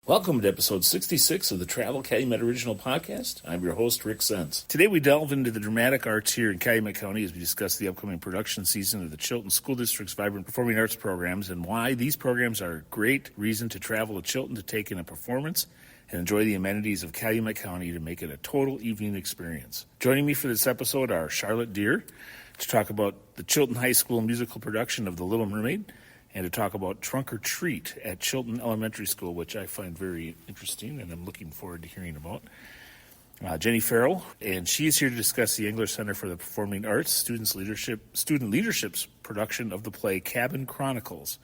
Welcome to episode 66 of the Travel Calumet Original Podcast. I'm your host, Rick Sens. Today we delve into the dramatic arts here in Calumet County as we discuss the upcoming production season of the Chilton School District's vibrant performing arts programs and why these programs are a great reason to travel to Chilton to take in a performance and enjoy the amenities of Calumet County to make it a total evening experience. Joining me for this episode are Charlotte Deehr to talk about the Chilton High School musical production of The Little Mermaid, and to talk about Trunk or Treat at Chilton Elementary School, which I find very interesting and I'm looking forward to hearing about. Jenie Farrell, and she is here to discuss the Engler Center for the Performing Arts student leadership's production of the play Cabin Chronicles,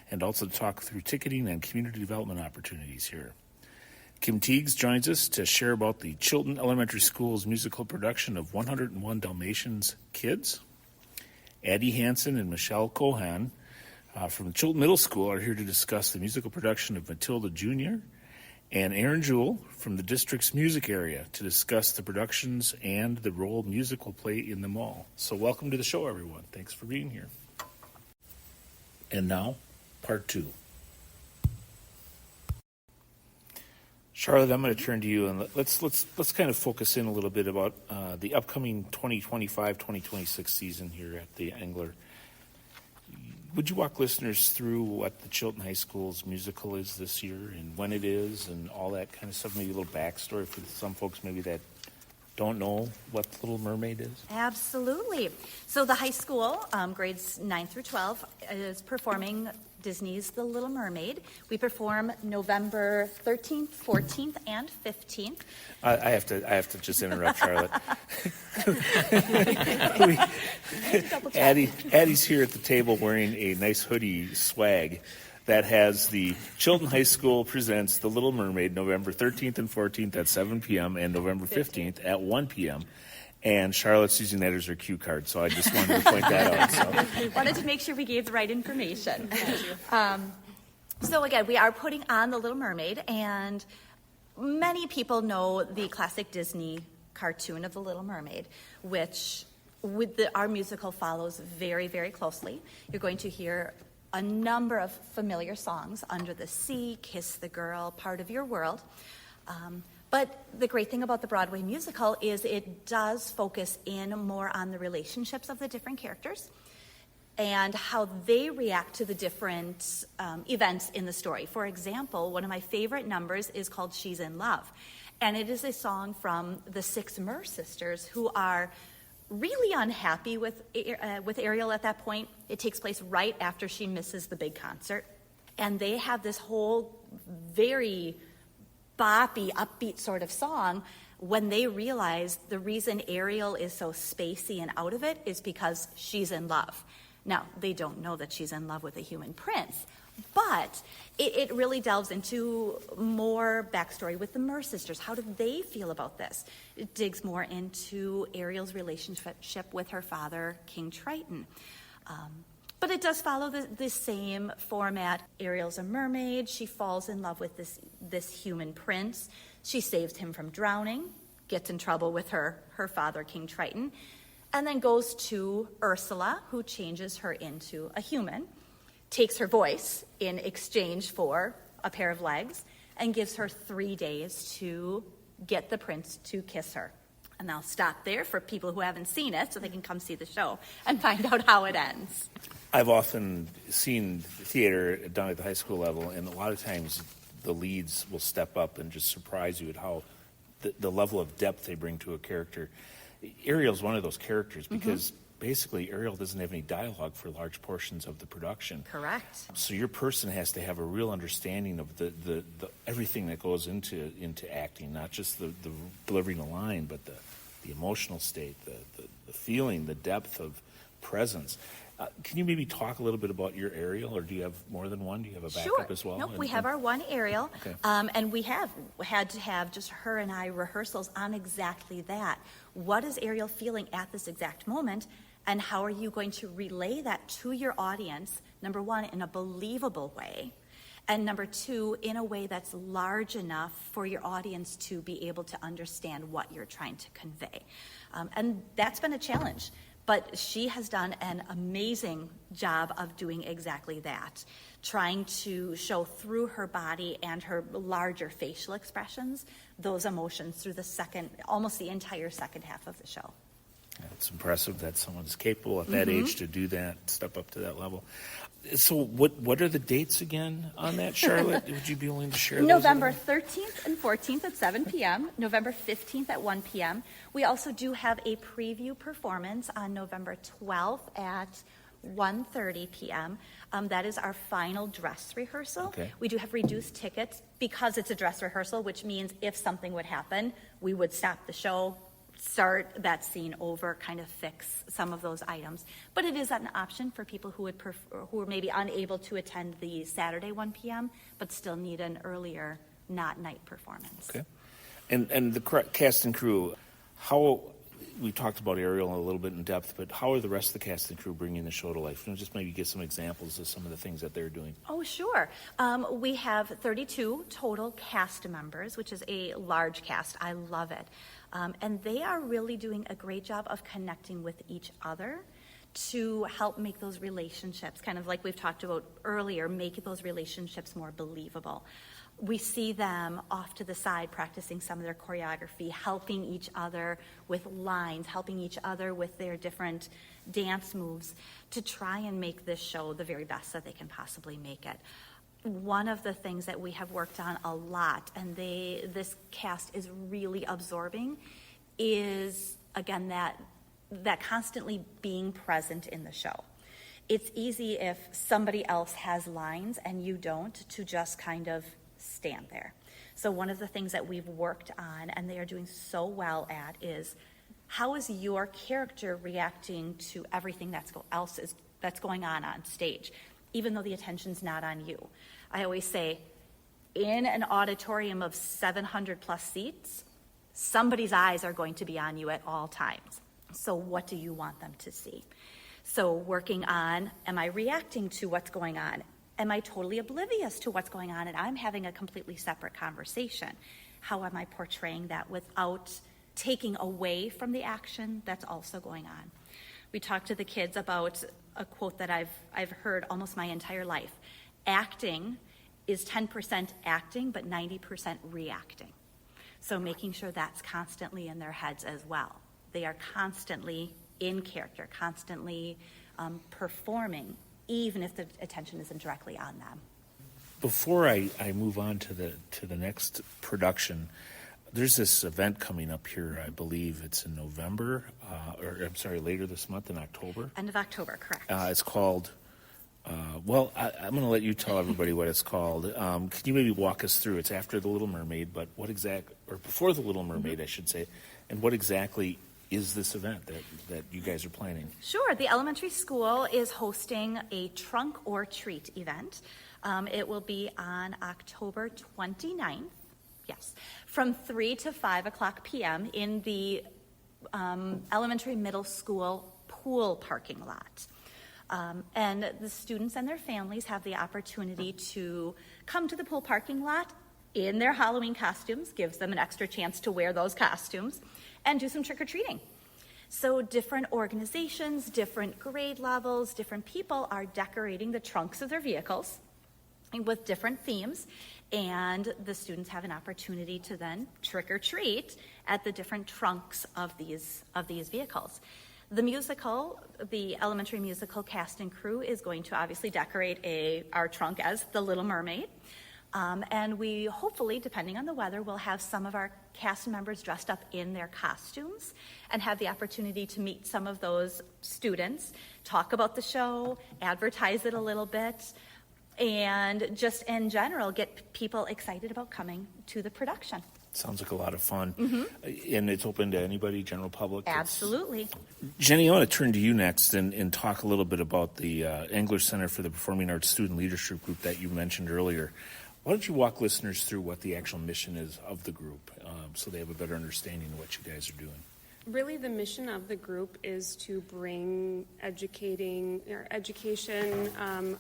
and also to talk through ticketing and community development opportunities here. Kim Tiegs joins us to share about the Chilton Elementary School's musical production of 101 Dalmatians KIDS. Addie Hansen and Michelle Cohan from Chilton Middle School are here to discuss the musical production of Matilda Jr., and Aaron Jewell from the district's music area to discuss the productions and the role music will play in them all. So welcome to the show, everyone. Thanks for being here. And now, part two. Charlotte, I'm going to turn to you, and let's kind of focus in a little bit about the upcoming 2025-2026 season here at the Engler. Would you walk listeners through what the Chilton High School's musical is this year and when it is and all that kind of stuff? Maybe a little backstory for some folks maybe that don't know what Little Mermaid is? Absolutely. So the high school, grades 9 through 12, is performing Disney's The Little Mermaid. We perform November 13th, 14th, and 15th. I have to just interrupt, Charlotte. Addie's here at the table wearing a nice hoodie swag that has the Chilton High School presents The Little Mermaid November 13th and 14th at 7 p.m. and November 15th at 1 p.m. And Charlotte's using that as her cue card, so I just wanted to point that out. So. Wanted to make sure we gave the right information. So again, we are putting on The Little Mermaid, and many people know the classic Disney cartoon of The Little Mermaid, which our musical follows very, very closely. You're going to hear a number of familiar songs: Under the Sea, Kiss the Girl, Part of Your World. But the great thing about the Broadway musical is it does focus in more on the relationships of the different characters and how they react to the different events in the story. For example, one of my favorite numbers is called She's in Love. And it is a song from the Six Mer sisters, who are really unhappy with Ariel at that point. It takes place right after she misses the big concert. And they have this whole very boppy, upbeat sort of song when they realize the reason Ariel is so spacey and out of it is because she's in love. Now, they don't know that she's in love with a human prince, but it really delves into more backstory with the Mer sisters. How do they feel about this? It digs more into Ariel's relationship with her father, King Triton. But it does follow the same format. Ariel's a mermaid. She falls in love with this human prince. She saves him from drowning, gets in trouble with her father, King Triton, and then goes to Ursula, who changes her into a human, takes her voice in exchange for a pair of legs, and gives her 3 days to get the prince to kiss her. And I'll stop there for people who haven't seen it so they can come see the show and find out how it ends. I've often seen theater done at the high school level, and a lot of times the leads will step up and just surprise you at how the level of depth they bring to a character. Ariel's one of those characters because basically Ariel doesn't have any dialogue for large portions of the production. Correct. So your person has to have a real understanding of the everything that goes into acting, not just the delivering a line, but the emotional state, the feeling, the depth of presence. Can you maybe talk a little bit about your Ariel, or do you have more than one? Do you have a backup as well? Nope, we have our one Ariel, okay. And we have had to have just her and I rehearsals on exactly that. What is Ariel feeling at this exact moment, and how are you going to relay that to your audience, number one, in a believable way, and number two, in a way that's large enough for your audience to be able to understand what you're trying to convey. And that's been a challenge. But she has done an amazing job of doing exactly that. trying to show through her body and her larger facial expressions those emotions through almost the entire second half of the show. It's impressive that someone's capable at that age to do that, step up to that level. So what are the dates again on that, Charlotte? Would you be willing to share those? November 13th and 14th at 7 p.m., November 15th at 1 p.m. We also do have a preview performance on November 12th at 1:30 p.m. That is our final dress rehearsal. Okay. We do have reduced tickets because it's a dress rehearsal, which means if something would happen, we would stop the show, start that scene over, kind of fix some of those items. But it is an option for people who who are maybe unable to attend the Saturday 1 p.m. but still need an earlier, not night performance. Okay. And the cast and crew, we talked about Ariel a little bit in depth, but how are the rest of the cast and crew bringing the show to life? Just maybe give some examples of some of the things that they're doing. Oh, sure. We have 32 total cast members, which is a large cast. I love it. And they are really doing a great job of connecting with each other to help make those relationships, kind of like we've talked about earlier, make those relationships more believable. We see them off to the side practicing some of their choreography, helping each other with lines, helping each other with their different dance moves to try and make this show the very best that they can possibly make it. One of the things that we have worked on a lot, and this cast is really absorbing, is, again, that constantly being present in the show. It's easy if somebody else has lines and you don't, to just kind of stand there. So one of the things that we've worked on, and they are doing so well at, is how is your character reacting to everything that's going on stage, even though the attention's not on you. I always say, in an auditorium of 700 plus seats, somebody's eyes are going to be on you at all times. So what do you want them to see? So working on, am I reacting to what's going on? Am I totally oblivious to what's going on and I'm having a completely separate conversation? How am I portraying that without taking away from the action that's also going on? We talked to the kids about a quote that I've heard almost my entire life. Acting is 10% acting, but 90% reacting. So making sure that's constantly in their heads as well. They are constantly in character, constantly performing, even if the attention isn't directly on them. Before I move on to the next production, there's this event coming up here. I believe it's in November, later this month in October. End of October, correct. It's called. I'm going to let you tell everybody what it's called. Can you maybe walk us through? It's after the Little Mermaid, but before the Little Mermaid, I should say. And what exactly is this event that you guys are planning? Sure. The elementary school is hosting a trunk or treat event. It will be on October 29th, yes, from 3 to 5 o'clock p.m. in the elementary middle school pool parking lot. And the students and their families have the opportunity to come to the pool parking lot in their Halloween costumes, gives them an extra chance to wear those costumes, and do some trick-or-treating. So different organizations, different grade levels, different people are decorating the trunks of their vehicles with different themes, and the students have an opportunity to then trick-or-treat at the different trunks of these vehicles. The musical, the elementary musical cast and crew is going to obviously decorate our trunk as the Little Mermaid. And we hopefully, depending on the weather, will have some of our cast members dressed up in their costumes and have the opportunity to meet some of those students, talk about the show, advertise it a little bit, and just in general get people excited about coming to the production. Sounds like a lot of fun. Mm-hmm. And it's open to anybody, general public? Absolutely. Jenie, I want to turn to you next and talk a little bit about the Engler Center for the Performing Arts Student Leadership Group that you mentioned earlier. Why don't you walk listeners through what the actual mission is of the group so they have a better understanding of what you guys are doing? Really, the mission of the group is to bring education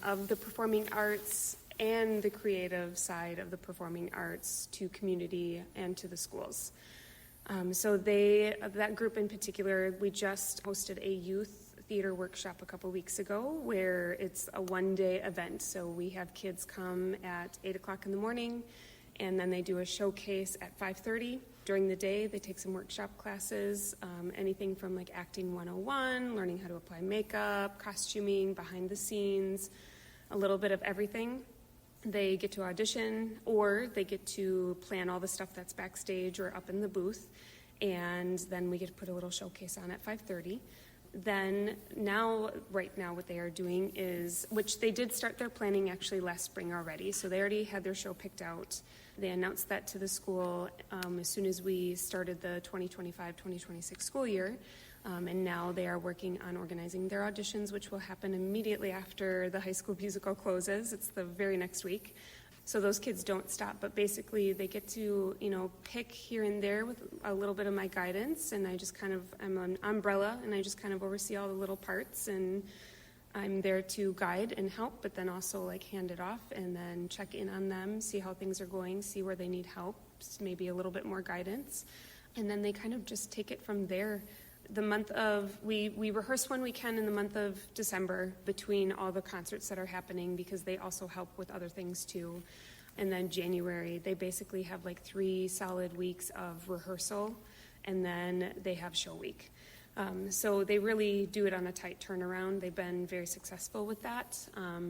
of the performing arts and the creative side of the performing arts to community and to the schools. So that group in particular, we just hosted a youth theater workshop a couple weeks ago where it's a one-day event. So we have kids come at 8 o'clock in the morning, and then they do a showcase at 5:30. During the day, they take some workshop classes, anything from like acting 101, learning how to apply makeup, costuming, behind the scenes, a little bit of everything. They get to audition, or they get to plan all the stuff that's backstage or up in the booth, and then we get to put a little showcase on at 5:30. Then right now what they are doing is, which they did start their planning actually last spring already, so they already had their show picked out. They announced that to the school as soon as we started the 2025-2026 school year. And now they are working on organizing their auditions, which will happen immediately after the high school musical closes. It's the very next week. So those kids don't stop, but basically they get to, pick here and there with a little bit of my guidance, and I'm an umbrella, and I just kind of oversee all the little parts, and I'm there to guide and help, but then also like hand it off and then check in on them, see how things are going, see where they need help, maybe a little bit more guidance, and then they kind of just take it from there. We rehearse when we can in the month of December between all the concerts that are happening, because they also help with other things too. And then January, they basically have like 3 solid weeks of rehearsal, and then they have show week. So they really do it on a tight turnaround. They've been very successful with that.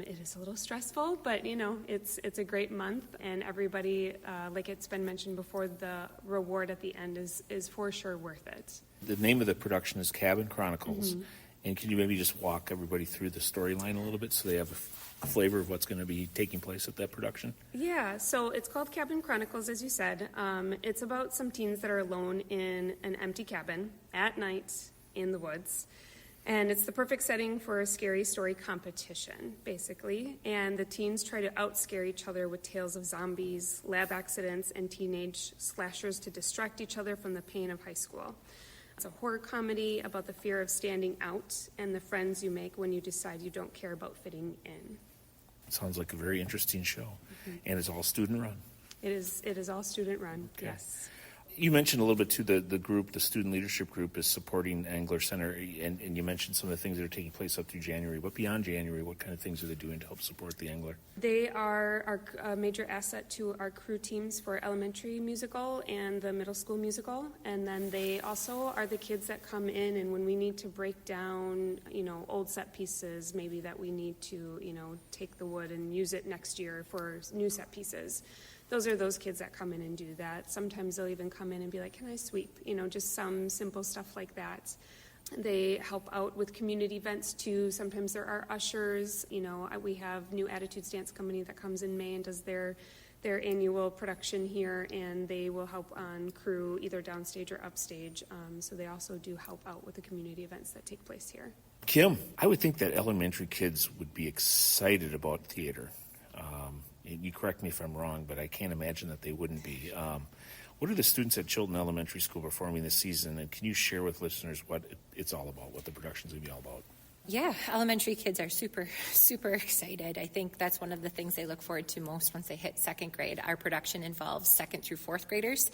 It is a little stressful, but it's a great month, and everybody, like it's been mentioned before, the reward at the end is for sure worth it. The name of the production is Cabin Chronicles, and can you maybe just walk everybody through the storyline a little bit so they have a flavor of what's going to be taking place at that production? Yeah, so it's called Cabin Chronicles, as you said. It's about some teens that are alone in an empty cabin at night in the woods. And it's the perfect setting for a scary story competition, basically. And the teens try to outscare each other with tales of zombies, lab accidents, and teenage slashers to distract each other from the pain of high school. It's a horror comedy about the fear of standing out and the friends you make when you decide you don't care about fitting in. Sounds like a very interesting show. And it's all student run. It is all student run, Okay. Yes. You mentioned a little bit too, the group, the student leadership group is supporting Engler Center, and you mentioned some of the things that are taking place up through January. But beyond January, what kind of things are they doing to help support the Engler? They are a major asset to our crew teams for elementary musical and the middle school musical. And then they also are the kids that come in, and when we need to break down, old set pieces, maybe that we need to, take the wood and use it next year for new set pieces. Those are those kids that come in and do that. Sometimes they'll even come in and be like, can I sweep? Just some simple stuff like that. They help out with community events too. Sometimes there are ushers. We have New Attitudes Dance Company that comes in May and does their annual production here, and they will help on crew either downstage or upstage. So they also do help out with the community events that take place here. Kim, I would think that elementary kids would be excited about theater. You correct me if I'm wrong, but I can't imagine that they wouldn't be. What are the students at Chilton Elementary School performing this season, and can you share with listeners what it's all about, what the production's going to be all about? Yeah, elementary kids are super, super excited. I think that's one of the things they look forward to most once they hit second grade. Our production involves 2nd through 4th graders,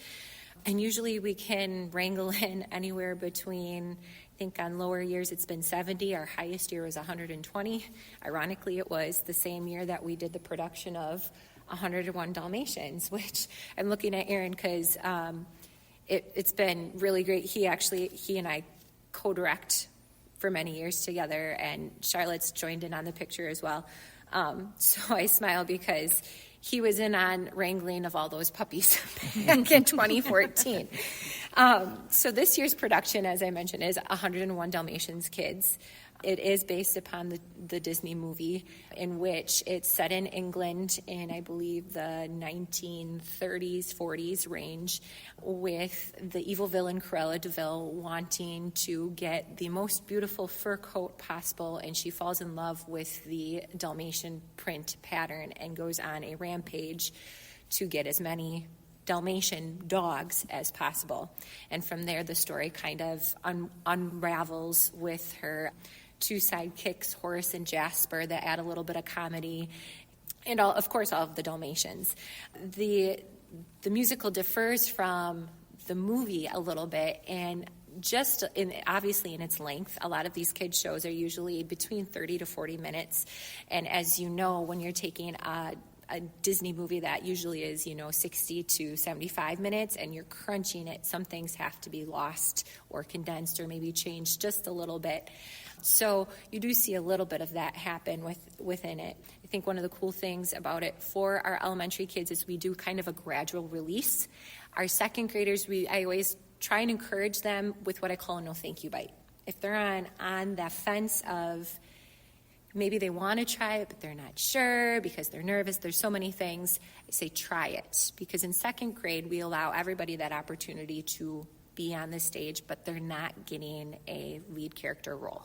and usually we can wrangle in anywhere between, I think on lower years it's been 70. Our highest year was 120. Ironically, it was the same year that we did the production of 101 Dalmatians, which I'm looking at Aaron because it's been really great. He and I co-direct for many years together, and Charlotte's joined in on the picture as well. So I smile because he was in on wrangling of all those puppies back in 2014. So this year's production, as I mentioned, is 101 Dalmatians KIDS. It is based upon the Disney movie, in which it's set in England in, I believe, the 1930s, 40s range, with the evil villain Cruella de Vil wanting to get the most beautiful fur coat possible, and she falls in love with the Dalmatian print pattern and goes on a rampage to get as many Dalmatian dogs as possible. And from there, the story kind of unravels with her 2 sidekicks, Horace and Jasper, that add a little bit of comedy, and all of the Dalmatians. The musical differs from the movie a little bit, and obviously in its length, a lot of these kids shows are usually between 30 to 40 minutes. And as you know, when you're taking a Disney movie that usually is, 60 to 75 minutes, and you're crunching it, some things have to be lost or condensed or maybe changed just a little bit. So you do see a little bit of that happen within it. I think one of the cool things about it for our elementary kids is we do kind of a gradual release. Our second graders, I always try and encourage them with what I call a no thank you bite. If they're on the fence of maybe they want to try it, but they're not sure because they're nervous. There's so many things. I say try it, because in second grade, we allow everybody that opportunity to be on the stage, but they're not getting a lead character role.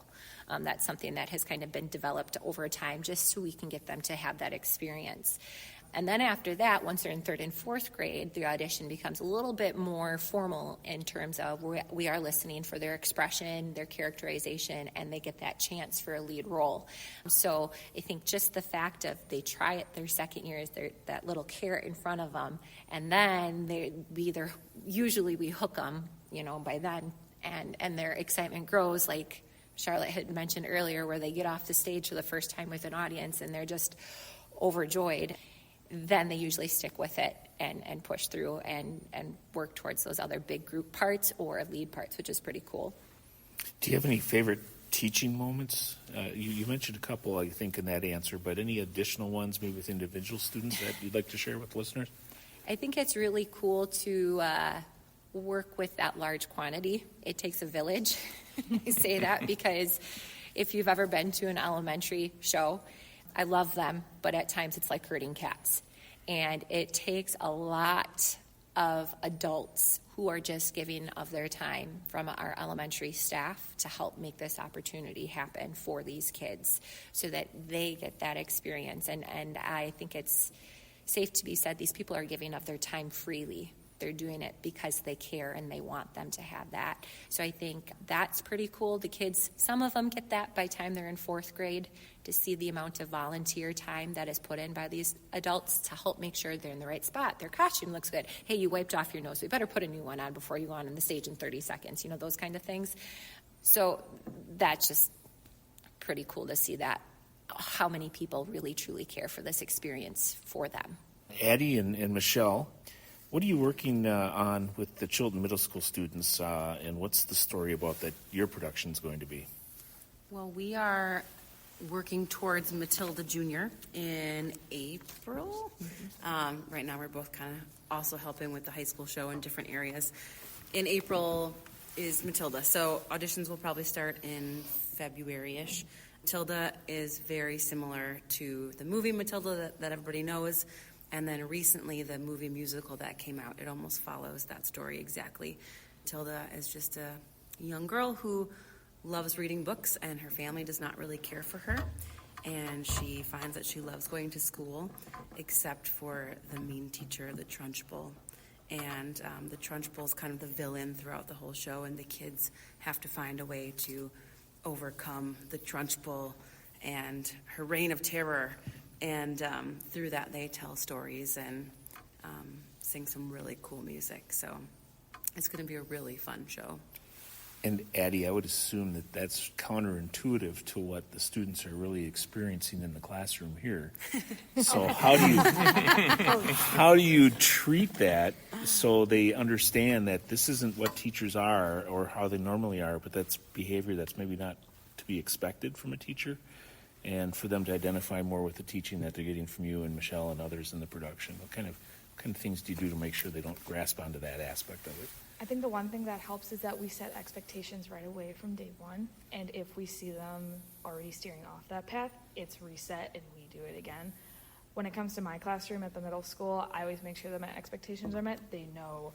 That's something that has kind of been developed over time just so we can get them to have that experience. And then after that, once they're in third and fourth grade, the audition becomes a little bit more formal in terms of we are listening for their expression, their characterization, and they get that chance for a lead role. So I think just the fact of they try it their second year is that little carrot in front of them, and then usually we hook them, by then, and their excitement grows, like Charlotte had mentioned earlier, where they get off the stage for the first time with an audience and they're just overjoyed. Then they usually stick with it and push through and work towards those other big group parts or lead parts, which is pretty cool. Do you have any favorite teaching moments? You mentioned a couple, I think, in that answer, but any additional ones, maybe with individual students, that you'd like to share with listeners? I think it's really cool to work with that large quantity. It takes a village. I say that because if you've ever been to an elementary show, I love them, but at times it's like herding cats. And it takes a lot of adults who are just giving of their time from our elementary staff to help make this opportunity happen for these kids so that they get that experience. And I think it's safe to be said these people are giving of their time freely. They're doing it because they care and they want them to have that. So I think that's pretty cool. The kids, some of them get that by the time they're in fourth grade, to see the amount of volunteer time that is put in by these adults to help make sure they're in the right spot. Their costume looks good. Hey, you wiped off your nose. We better put a new one on before you go on the stage in 30 seconds. Those kind of things. So that's just pretty cool to see that, how many people really, truly care for this experience for them. Addie and Michelle, what are you working on with the Chilton Middle School students, and what's the story about that your production is going to be? Well, we are working towards Matilda Jr. in April. Right now we're both kind of also helping with the high school show in different areas. In April is Matilda, so auditions will probably start in February-ish. Matilda is very similar to the movie Matilda that everybody knows. And then recently, the movie musical that came out, it almost follows that story exactly. Matilda is just a young girl who loves reading books, and her family does not really care for her. And she finds that she loves going to school, except for the mean teacher, the Trunchbull. And the Trunchbull is kind of the villain throughout the whole show, and the kids have to find a way to overcome the Trunchbull and her reign of terror. And through that, they tell stories and sing some really cool music. So it's going to be a really fun show. And Addie, I would assume that that's counterintuitive to what the students are really experiencing in the classroom here. So how do you treat that so they understand that this isn't what teachers are or how they normally are, but that's behavior that's maybe not to be expected from a teacher? And for them to identify more with the teaching that they're getting from you and Michelle and others in the production. What kind of things do you do to make sure they don't grasp onto that aspect of it? I think the one thing that helps is that we set expectations right away from day one. And if we see them already steering off that path, it's reset and we do it again. When it comes to my classroom at the middle school, I always make sure that my expectations are met. They know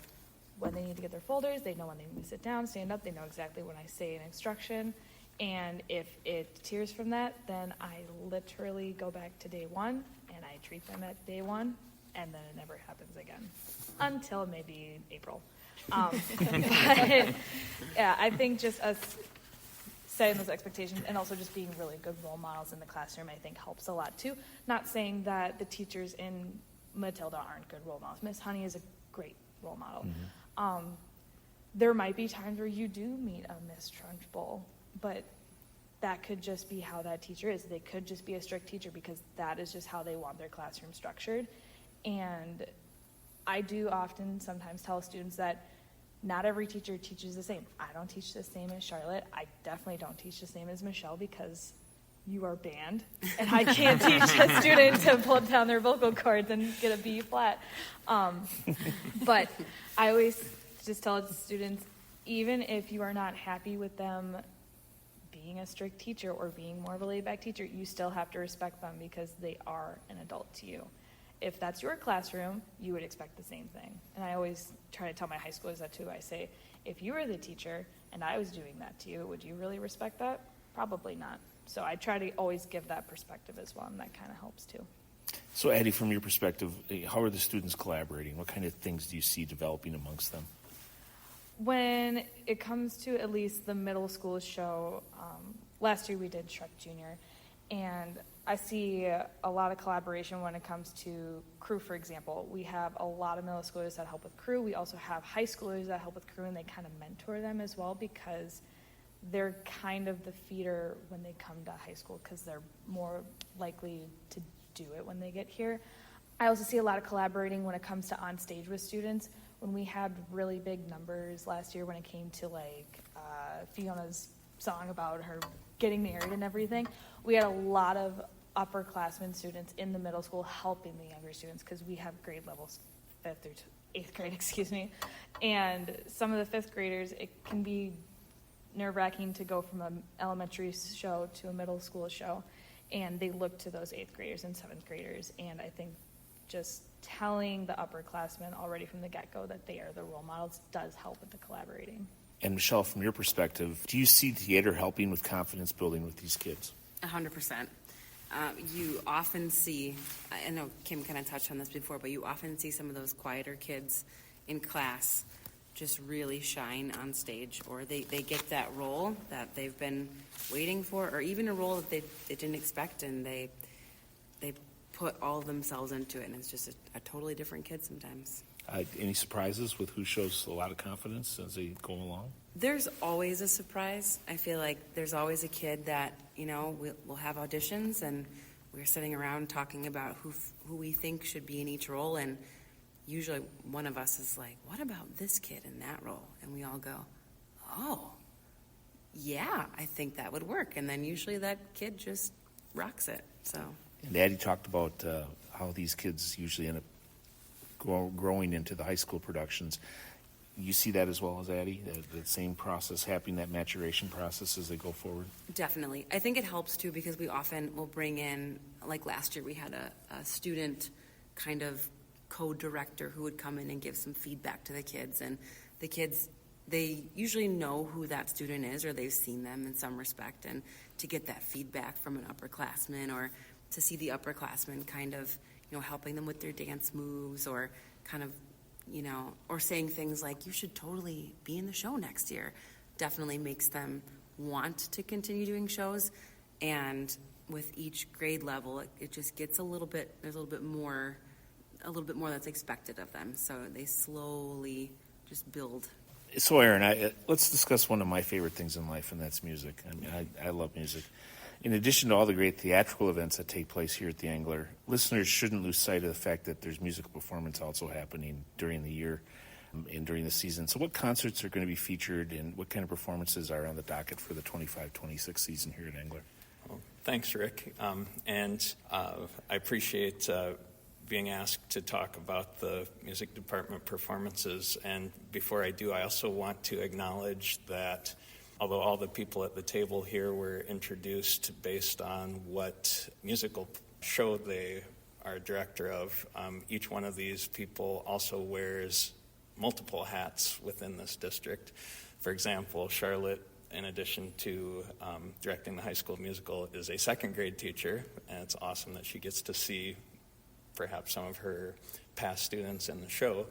when they need to get their folders. They know when they need to sit down, stand up. They know exactly when I say an instruction. And if it tears from that, then I literally go back to day one and I treat them at day one, and then it never happens again until maybe April. But yeah, I think just us setting those expectations and also just being really good role models in the classroom, I think helps a lot too. Not saying that the teachers in Matilda aren't good role models. Miss Honey is a great role model. there might be times where you do meet a missed Trunchbull, but that could just be how that teacher is. They could just be a strict teacher because that is just how they want their classroom structured. And I do often sometimes tell students that not every teacher teaches the same. I don't teach the same as Charlotte. I definitely don't teach the same as Michelle because you are banned, and I can't teach a student to pull down their vocal cords and get a B flat. But I always just tell students, even if you are not happy with them being a strict teacher or being more of a laid-back teacher, you still have to respect them because they are an adult to you. If that's your classroom, you would expect the same thing. And I always try to tell my high schoolers that too. I say, if you were the teacher and I was doing that to you, would you really respect that? Probably not. So I try to always give that perspective as well, and that kind of helps too. So, Addie, from your perspective, how are the students collaborating? What kind of things do you see developing amongst them? When it comes to at least the middle school show, last year we did Shrek Junior, and I see a lot of collaboration when it comes to crew, for example. We have a lot of middle schoolers that help with crew. We also have high schoolers that help with crew, and they kind of mentor them as well because they're kind of the feeder when they come to high school because they're more likely to do it when they get here. I also see a lot of collaborating when it comes to on stage with students. When we had really big numbers last year when it came to like Fiona's song about her getting married and everything, we had a lot of upperclassmen students in the middle school helping the younger students because we have grade levels 5th through 8th grade, and some of the 5th graders, it can be nerve-wracking to go from an elementary show to a middle school show, and they look to those 8th graders and 7th graders, and I think just telling the upperclassmen already from the get-go that they are the role models does help with the collaborating. And Michelle, from your perspective, do you see theater helping with confidence building with these kids? 100%. You often see, I know Kim kind of touched on this before, but you often see some of those quieter kids in class just really shine on stage, or they get that role that they've been waiting for, or even a role that they didn't expect, and they put all of themselves into it, and it's just a totally different kid sometimes. Any surprises with who shows a lot of confidence as they go along? There's always a surprise. I feel like there's always a kid that, we'll have auditions, and we're sitting around talking about who we think should be in each role, and usually one of us is like, what about this kid in that role? And we all go, oh, yeah, I think that would work. And then usually that kid just rocks it. So. And Addie talked about how these kids usually end up growing into the high school productions. You see that as well as Addie, that same process happening, that maturation process as they go forward? Definitely. I think it helps too because we often will bring in, like last year we had a student kind of co-director who would come in and give some feedback to the kids, and the kids, they usually know who that student is or they've seen them in some respect, and to get that feedback from an upperclassman or to see the upperclassmen kind of helping them with their dance moves or kind of or saying things like you should totally be in the show next year definitely makes them want to continue doing shows. And with each grade level it just gets there's a little bit more that's expected of them, so they slowly just build. So Aaron, let's discuss one of my favorite things in life, and that's music. I mean, I love music. In addition to all the great theatrical events that take place here at the Engler, listeners shouldn't lose sight of the fact that there's musical performance also happening during the year and during the season. So what concerts are going to be featured, and what kind of performances are on the docket for the 25-26 season here at Engler? Well, thanks, Rick. I appreciate being asked to talk about the music department performances. And before I do, I also want to acknowledge that although all the people at the table here were introduced based on what musical show they are director of, each one of these people also wears multiple hats within this district. For example, Charlotte, in addition to directing the high school musical, is a second grade teacher, and it's awesome that she gets to see perhaps some of her past students in the show.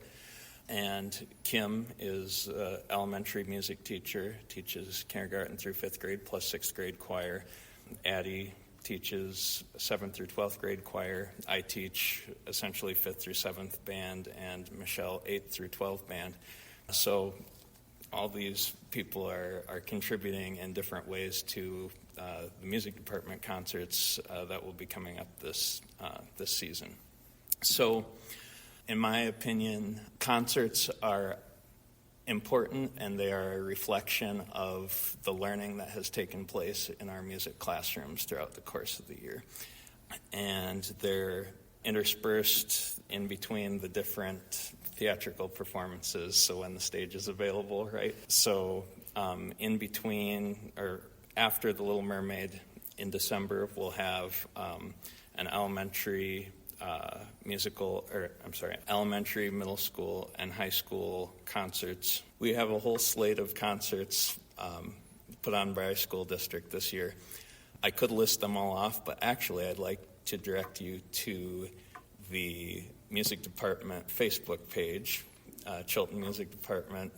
And Kim is an elementary music teacher, teaches kindergarten through 5th grade plus 6th grade choir. Addie teaches 7th through 12th grade choir. I teach essentially 5th through 7th band, and Michelle 8th through 12th band. So all these people are contributing in different ways to the music department concerts that will be coming up this season. So, in my opinion, concerts are important, and they are a reflection of the learning that has taken place in our music classrooms throughout the course of the year. And they're interspersed in between the different theatrical performances, so when the stage is available, right? So in between, or after The Little Mermaid in December, we'll have an elementary elementary, middle school, and high school concerts. We have a whole slate of concerts put on by our school district this year. I could list them all off, but actually I'd like to direct you to the music department Facebook page, Chilton Music Department.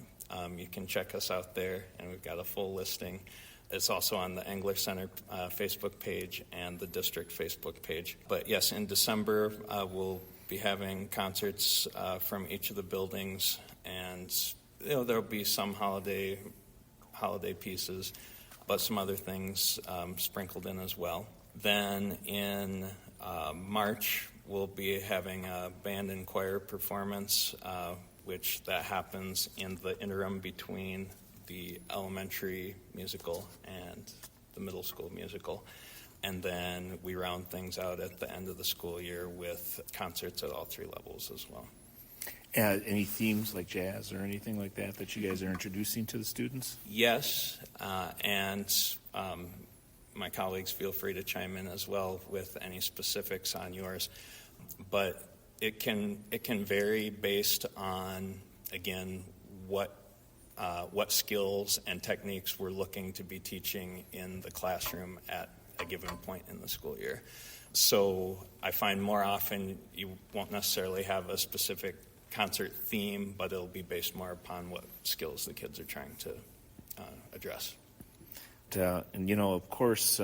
You can check us out there, and we've got a full listing. It's also on the Engler Center Facebook page and the district Facebook page. But yes, in December, we'll be having concerts from each of the buildings, and there'll be some holiday pieces, but some other things sprinkled in as well. Then in March, we'll be having a band and choir performance, which that happens in the interim between the elementary musical and the middle school musical. And then we round things out at the end of the school year with concerts at all three levels as well. Any themes like jazz or anything like that you guys are introducing to the students? Yes, and my colleagues feel free to chime in as well with any specifics on yours. But it can vary based on, again, what skills and techniques we're looking to be teaching in the classroom at a given point in the school year. So I find more often you won't necessarily have a specific concert theme, but it'll be based more upon what skills the kids are trying to address. And of course,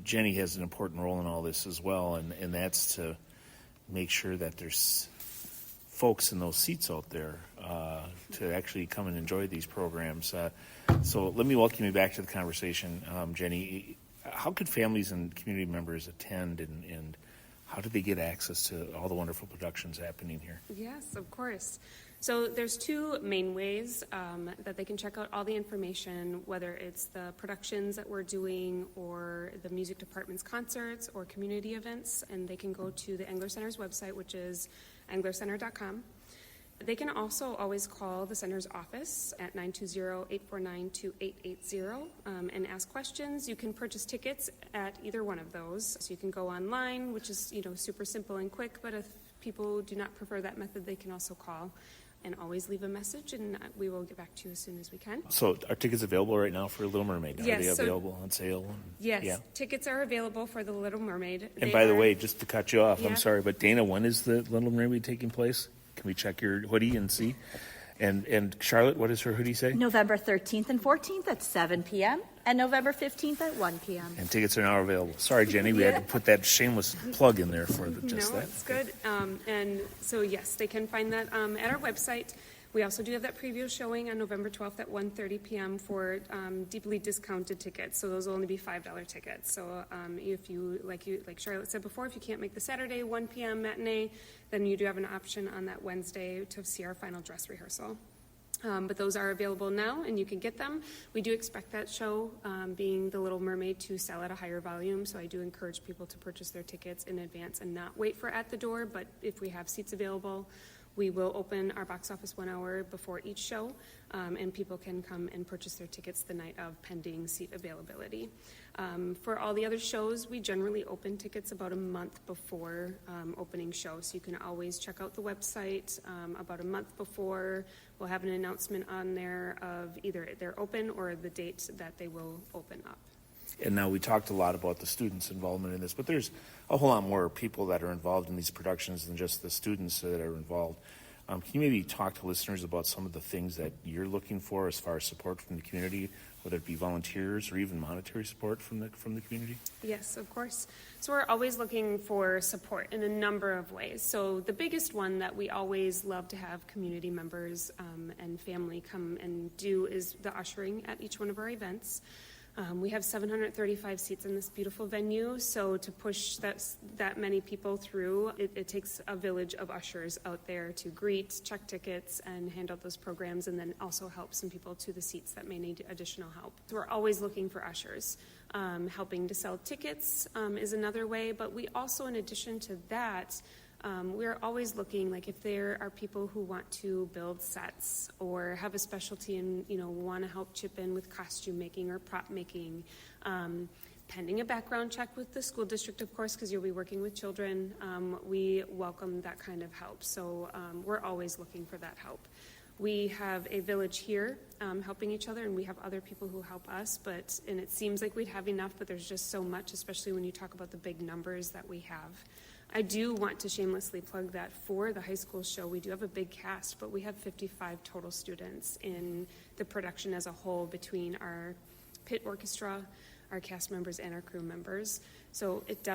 Jenie has an important role in all this as well, and that's to make sure that there's folks in those seats out there to actually come and enjoy these programs. So let me welcome you back to the conversation, Jenie. How could families and community members attend, and how do they get access to all the wonderful productions happening here? Yes, of course. So there's two main ways that they can check out all the information, whether it's the productions that we're doing or the music department's concerts or community events, and they can go to the Engler Center's website, which is englercenter.com. They can also always call the center's office at 920-849-2880 and ask questions. You can purchase tickets at either one of those. So you can go online, which is super simple and quick, but if people do not prefer that method, they can also call and always leave a message, and we will get back to you as soon as we can. So are tickets available right now for Little Mermaid? Yes, are they available on sale? Yes, yeah. Tickets are available for the Little Mermaid. And by the way, just to cut you off, Yeah. I'm sorry, but Dana, when is the Little Mermaid taking place? Can we check your hoodie and see? And Charlotte, what does her hoodie say? November 13th and 14th at 7 p.m. and November 15th at 1 p.m. And tickets are now available. Sorry, Jenny, we had to put that shameless plug in there for just No, that. it's good. And so, yes, they can find that at our website. We also do have that preview showing on November 12th at 1:30 p.m. for deeply discounted tickets. So those will only be $5 tickets. So if you, like Charlotte said before, if you can't make the Saturday 1 p.m. matinee, then you do have an option on that Wednesday to see our final dress rehearsal. But those are available now, and you can get them. We do expect that show, being The Little Mermaid, to sell at a higher volume, so I do encourage people to purchase their tickets in advance and not wait for at the door, but if we have seats available, we will open our box office 1 hour before each show, and people can come and purchase their tickets the night of, pending seat availability. For all the other shows, we generally open tickets about a month before opening show, so you can always check out the website about a month before. We'll have an announcement on there of either they're open or the date that they will open up. And now we talked a lot about the students' involvement in this, but there's a whole lot more people that are involved in these productions than just the students that are involved. Can you maybe talk to listeners about some of the things that you're looking for as far as support from the community, whether it be volunteers or even monetary support from the community? Yes, of course. So we're always looking for support in a number of ways. So the biggest one that we always love to have community members and family come and do is the ushering at each one of our events. We have 735 seats in this beautiful venue, so to push that many people through, it takes a village of ushers out there to greet, check tickets, and hand out those programs, and then also help some people to the seats that may need additional help. So we're always looking for ushers. Helping to sell tickets is another way, but we also, in addition to that, we're always looking, like if there are people who want to build sets or have a specialty and, want to help chip in with costume making or prop making, pending a background check with the school district, of course, because you'll be working with children, we welcome that kind of help. So we're always looking for that help. We have a village here helping each other, and we have other people who help us, and it seems like we'd have enough, but there's just so much, especially when you talk about the big numbers that we have. I do want to shamelessly plug that for the high school show. We do have a big cast, but we have 55 total students in the production as a whole between our pit orchestra, our cast members, and our crew members. So it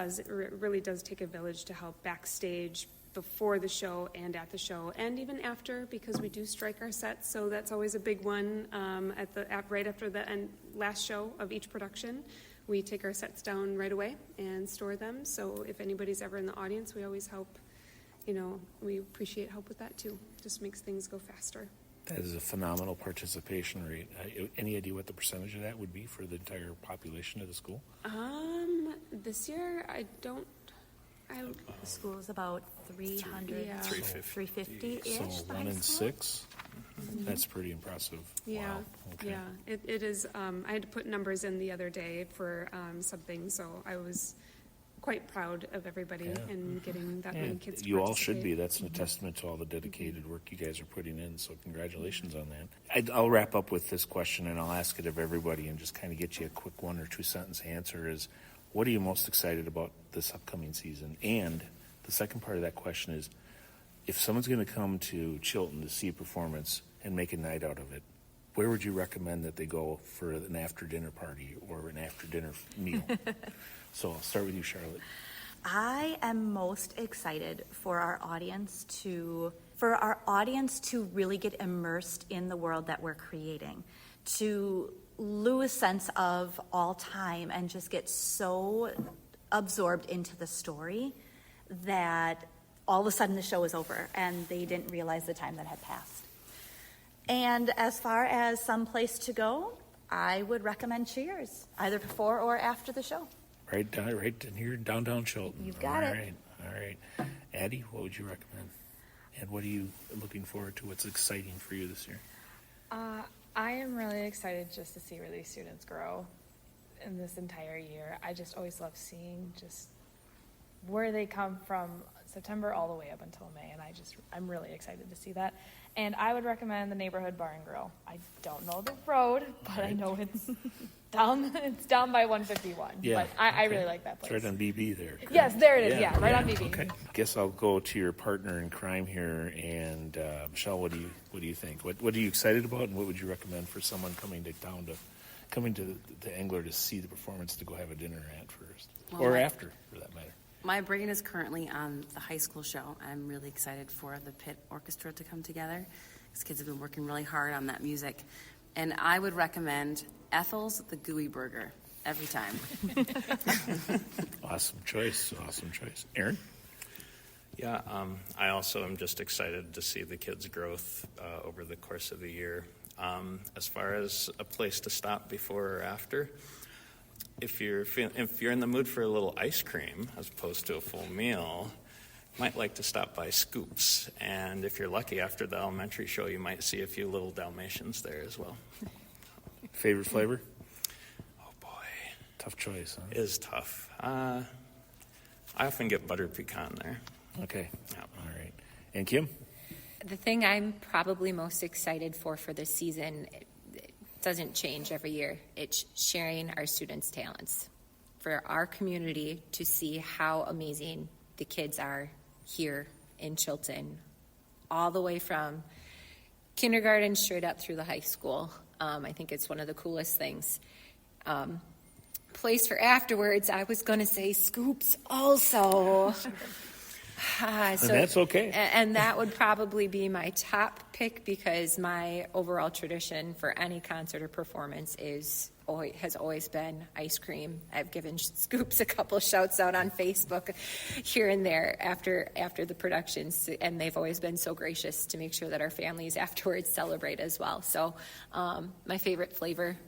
really does take a village to help backstage before the show and at the show and even after, because we do strike our sets. So that's always a big one right after the last show of each production. We take our sets down right away and store them. So if anybody's ever in the audience, we always help, we appreciate help with that too. Just makes things go faster. That is a phenomenal participation rate. Any idea what the percentage of that would be for the entire population of the school? This year, I don't. The school is about 300, 350-ish. So 1 in 6. That's pretty impressive. Yeah, Wow. Okay. yeah. It is. I had to put numbers in the other day for something, so I was quite proud of everybody and getting that many kids to You all should be. participate. That's a testament to all the dedicated work you guys are putting in, so congratulations on that. I'll wrap up with this question, and I'll ask it of everybody and just kind of get you a quick 1 or 2 sentence answer is, what are you most excited about this upcoming season? And the second part of that question is, if someone's going to come to Chilton to see a performance and make a night out of it, where would you recommend that they go for an after-dinner party or an after-dinner meal? So I'll start with you, Charlotte. I am most excited for our audience to really get immersed in the world that we're creating, to lose sense of all time and just get so absorbed into the story that all of a sudden the show is over and they didn't realize the time that had passed. And as far as some place to go, I would recommend Cheers, either before or after the show. Right in here in downtown Chilton. You've got it. All right. Addie, what would you recommend? And what are you looking forward to? What's exciting for you this year? I am really excited just to see where these students grow in this entire year. I just always love seeing just where they come from September all the way up until May, and I'm really excited to see that. And I would recommend the Neighborhood Bar and Grill. I don't know the road, but I know it's down by 151. Yeah. But I really like that place. It's right on BB there. correct? Yes, there it is. Yeah, right on BB. Okay. Guess I'll go to your partner in crime here, and Michelle, what do you think? What are you excited about, and what would you recommend for someone coming to Engler to see the performance to go have a dinner at first, or after, for that matter? My brain is currently on the high school show. I'm really excited for the pit orchestra to come together. These kids have been working really hard on that music. And I would recommend Ethel's The Gooey Burger every time. Awesome choice. Aaron? Yeah, I also am just excited to see the kids' growth over the course of the year. As far as a place to stop before or after, if you're in the mood for a little ice cream as opposed to a full meal, you might like to stop by Scoops. And if you're lucky, after the elementary show, you might see a few little Dalmatians there as well. Favorite flavor? Oh, boy. Tough choice, huh? It is tough. I often get buttered pecan there. Okay. Yeah. All right. And Kim? The thing I'm probably most excited for this season, it doesn't change every year. It's sharing our students' talents for our community to see how amazing the kids are here in Chilton all the way from kindergarten straight up through the high school. I think it's one of the coolest things. Place for afterwards, I was going to say scoops also. And that's okay. And that would probably be my top pick, because my overall tradition for any concert or performance has always been ice cream. I've given Scoops a couple shouts out on Facebook here and there after the productions, and they've always been so gracious to make sure that our families afterwards celebrate as well. So my favorite flavor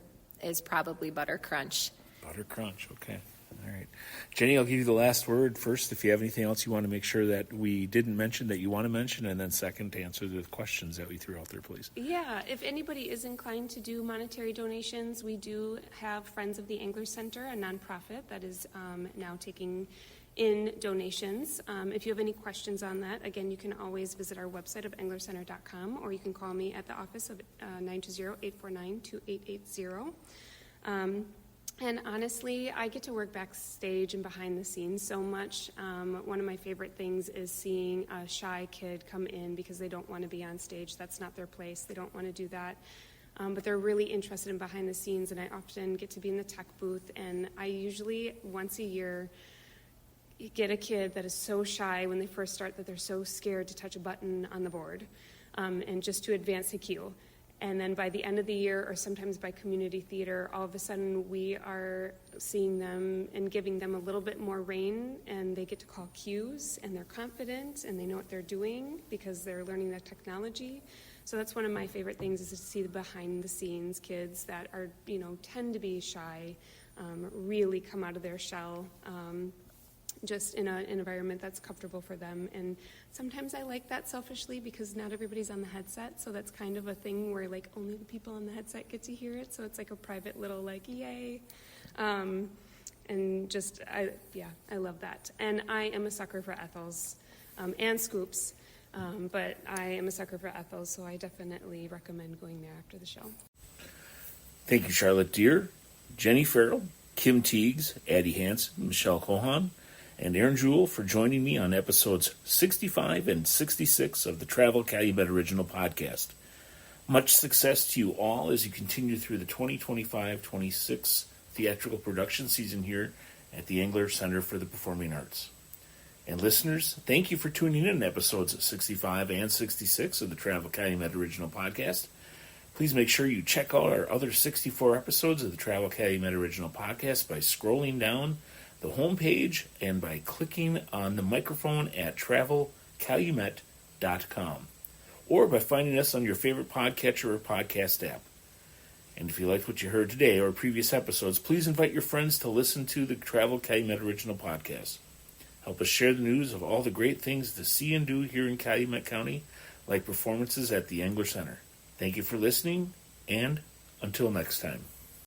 is probably Butter Crunch. Butter Crunch, okay. All right. Jenny, I'll give you the last word first. If you have anything else you want to make sure that we didn't mention that you want to mention, and then second, to answer the questions that we threw out there, please. Yeah, if anybody is inclined to do monetary donations, we do have Friends of the Engler Center, a nonprofit that is now taking in donations. If you have any questions on that, again, you can always visit our website of englercenter.com, or you can call me at the office of 920-849-2880. And honestly, I get to work backstage and behind the scenes so much. One of my favorite things is seeing a shy kid come in because they don't want to be on stage. That's not their place. They don't want to do that. But they're really interested in behind the scenes, and I often get to be in the tech booth. And I usually, once a year, get a kid that is so shy when they first start that they're so scared to touch a button on the board, and just to advance a cue. And then by the end of the year, or sometimes by community theater, all of a sudden we are seeing them and giving them a little bit more rein, and they get to call cues, and they're confident, and they know what they're doing because they're learning that technology. So that's one of my favorite things, is to see the behind the scenes kids that are, tend to be shy, really come out of their shell, just in an environment that's comfortable for them. And sometimes I like that selfishly, because not everybody's on the headset, so that's kind of a thing where only the people on the headset get to hear it, so it's like a private little yay. And just, I love that. And I am a sucker for Ethels and Scoops, but I am a sucker for Ethels, so I definitely recommend going there after the show. Thank you, Charlotte Deehr, Jenie Farrell, Kim Tiegs, Addie Hansen, Michelle Cohan, and Aaron Jewell for joining me on episodes 65 and 66 of the Travel Calumet Original Podcast. Much success to you all as you continue through the 2025-26 theatrical production season here at the Engler Center for the Performing Arts. And listeners, thank you for tuning in to episodes 65 and 66 of the Travel Calumet Original Podcast. Please make sure you check out our other 64 episodes of the Travel Calumet Original Podcast by scrolling down the homepage and by clicking on the microphone at travelcalumet.com, or by finding us on your favorite podcatcher or podcast app. And if you liked what you heard today or previous episodes, please invite your friends to listen to the Travel Calumet Original Podcast. Help us share the news of all the great things to see and do here in Calumet County, like performances at the Engler Center. Thank you for listening, and until next time.